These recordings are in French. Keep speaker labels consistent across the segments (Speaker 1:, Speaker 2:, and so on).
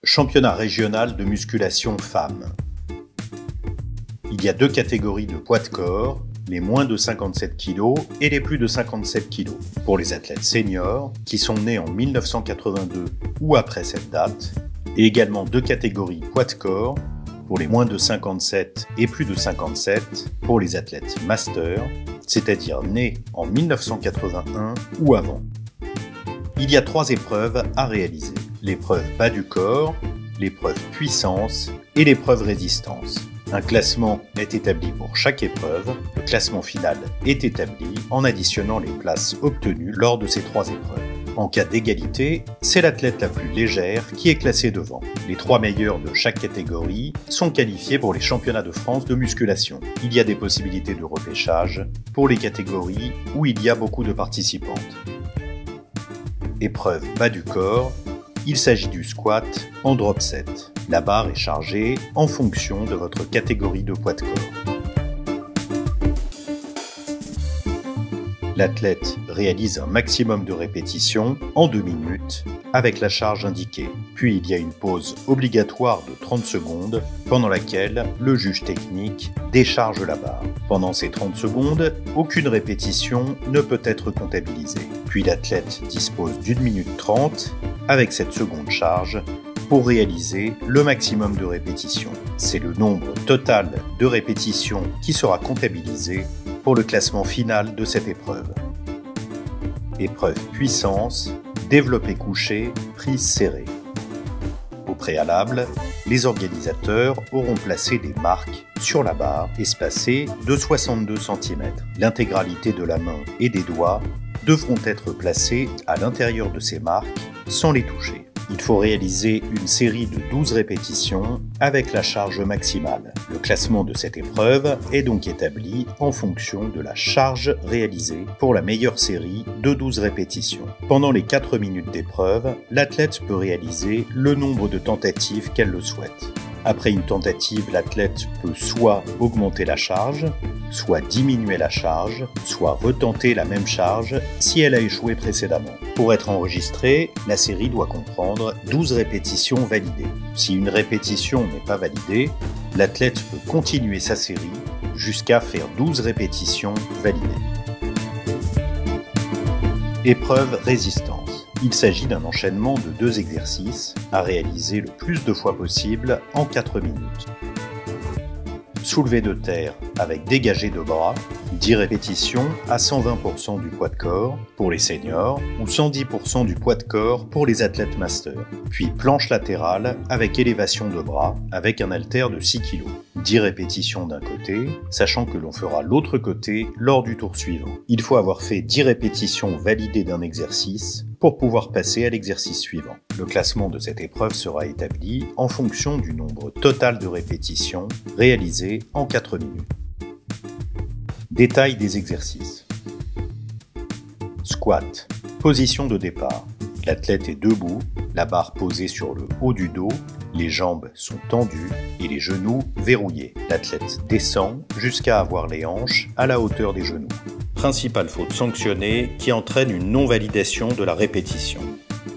Speaker 1: Championnat régional de musculation femmes. Il y a deux catégories de poids de corps, les moins de 57 kg et les plus de 57 kg. Pour les athlètes seniors, qui sont nés en 1982 ou après cette date, et également deux catégories poids de corps, pour les moins de 57 et plus de 57, pour les athlètes master, c'est-à-dire nés en 1981 ou avant. Il y a trois épreuves à réaliser. L'épreuve bas du corps, l'épreuve puissance et l'épreuve résistance. Un classement est établi pour chaque épreuve. Le classement final est établi en additionnant les places obtenues lors de ces trois épreuves. En cas d'égalité, c'est l'athlète la plus légère qui est classée devant. Les trois meilleurs de chaque catégorie sont qualifiés pour les championnats de France de musculation. Il y a des possibilités de repêchage pour les catégories où il y a beaucoup de participantes. Épreuve bas du corps, il s'agit du squat en drop set. La barre est chargée en fonction de votre catégorie de poids de corps. L'athlète réalise un maximum de répétitions en 2 minutes avec la charge indiquée. Puis il y a une pause obligatoire de 30 secondes pendant laquelle le juge technique décharge la barre. Pendant ces 30 secondes, aucune répétition ne peut être comptabilisée. Puis l'athlète dispose d'1 minute 30 avec cette seconde charge pour réaliser le maximum de répétitions. C'est le nombre total de répétitions qui sera comptabilisé pour le classement final de cette épreuve. Épreuve puissance, développé couché, prise serrée. Au préalable, les organisateurs auront placé des marques sur la barre espacées de 62 cm. L'intégralité de la main et des doigts devront être placés à l'intérieur de ces marques sans les toucher. Il faut réaliser une série de 12 répétitions avec la charge maximale. Le classement de cette épreuve est donc établi en fonction de la charge réalisée pour la meilleure série de 12 répétitions. Pendant les 4 minutes d'épreuve, l'athlète peut réaliser le nombre de tentatives qu'elle le souhaite. Après une tentative, l'athlète peut soit augmenter la charge, soit diminuer la charge, soit retenter la même charge si elle a échoué précédemment. Pour être enregistrée, la série doit comprendre 12 répétitions validées. Si une répétition n'est pas validée, l'athlète peut continuer sa série jusqu'à faire 12 répétitions validées. Épreuve résistance. Il s'agit d'un enchaînement de 2 exercices à réaliser le plus de fois possible en 4 minutes. Soulevé de terre avec dégagé de bras, 10 répétitions à 120% du poids de corps pour les seniors ou 110% du poids de corps pour les athlètes master. Puis planche latérale avec élévation de bras avec un haltère de 6 kg. 10 répétitions d'un côté, sachant que l'on fera l'autre côté lors du tour suivant. Il faut avoir fait 10 répétitions validées d'un exercice pour pouvoir passer à l'exercice suivant. Le classement de cette épreuve sera établi en fonction du nombre total de répétitions réalisées en 4 minutes. Détail des exercices. Squat. Position de départ. L'athlète est debout, la barre posée sur le haut du dos, les jambes sont tendues et les genoux verrouillés. L'athlète descend jusqu'à avoir les hanches à la hauteur des genoux. Principale faute sanctionnée qui entraîne une non-validation de la répétition.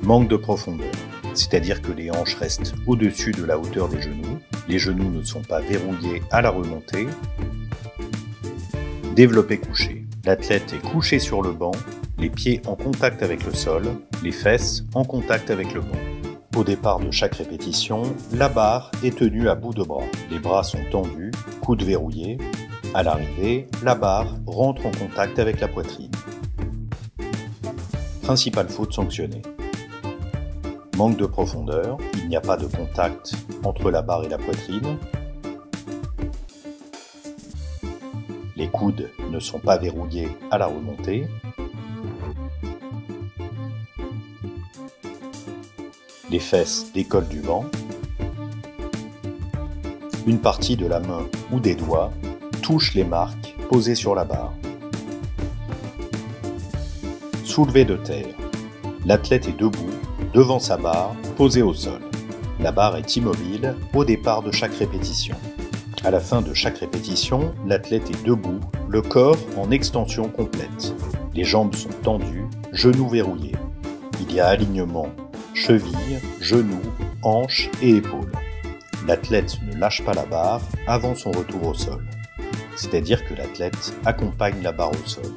Speaker 1: Manque de profondeur, c'est-à-dire que les hanches restent au-dessus de la hauteur des genoux, les genoux ne sont pas verrouillés à la remontée. Développé couché. L'athlète est couché sur le banc, les pieds en contact avec le sol, les fesses en contact avec le banc. Au départ de chaque répétition, la barre est tenue à bout de bras. Les bras sont tendus, coudes verrouillés. À l'arrivée, la barre rentre en contact avec la poitrine. Principale faute sanctionnée. Manque de profondeur, il n'y a pas de contact entre la barre et la poitrine. Les coudes ne sont pas verrouillés à la remontée. Les fesses décollent du banc. Une partie de la main ou des doigts touche les marques posées sur la barre. Soulevé de terre. L'athlète est debout, devant sa barre, posée au sol. La barre est immobile au départ de chaque répétition. À la fin de chaque répétition, l'athlète est debout, le corps en extension complète. Les jambes sont tendues, genoux verrouillés. Il y a alignement cheville, genou hanches et épaules. L'athlète ne lâche pas la barre avant son retour au sol. C'est-à-dire que l'athlète accompagne la barre au sol.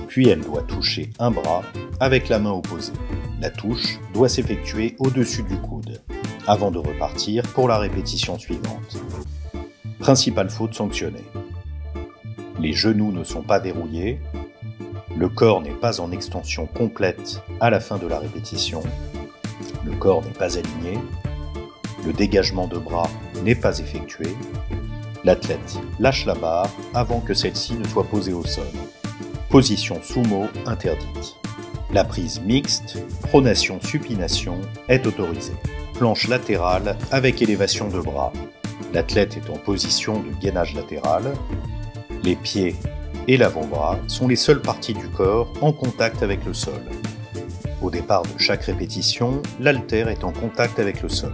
Speaker 1: Puis elle doit toucher un bras avec la main opposée. La touche doit s'effectuer au-dessus du coude, avant de repartir pour la répétition suivante. Principale faute sanctionnée. Les genoux ne sont pas verrouillés, le corps n'est pas en extension complète à la fin de la répétition, le corps n'est pas aligné, le dégagement de bras n'est pas effectué, l'athlète lâche la barre avant que celle-ci ne soit posée au sol. Position sumo interdite. La prise mixte, pronation-supination, est autorisée. Planche latérale avec élévation de bras. L'athlète est en position de gainage latéral. Les pieds et l'avant-bras sont les seules parties du corps en contact avec le sol. Au départ de chaque répétition, l'haltère est en contact avec le sol.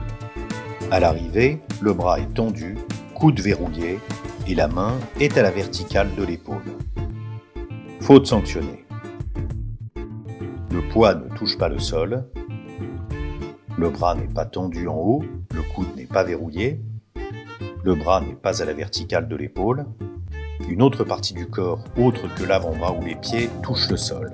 Speaker 1: À l'arrivée, le bras est tendu, coude verrouillé et la main est à la verticale de l'épaule. Faute sanctionnée. Le poids ne touche pas le sol. Le bras n'est pas tendu en haut, le coude n'est pas verrouillé. Le bras n'est pas à la verticale de l'épaule. Une autre partie du corps, autre que l'avant-bras ou les pieds, touche le sol.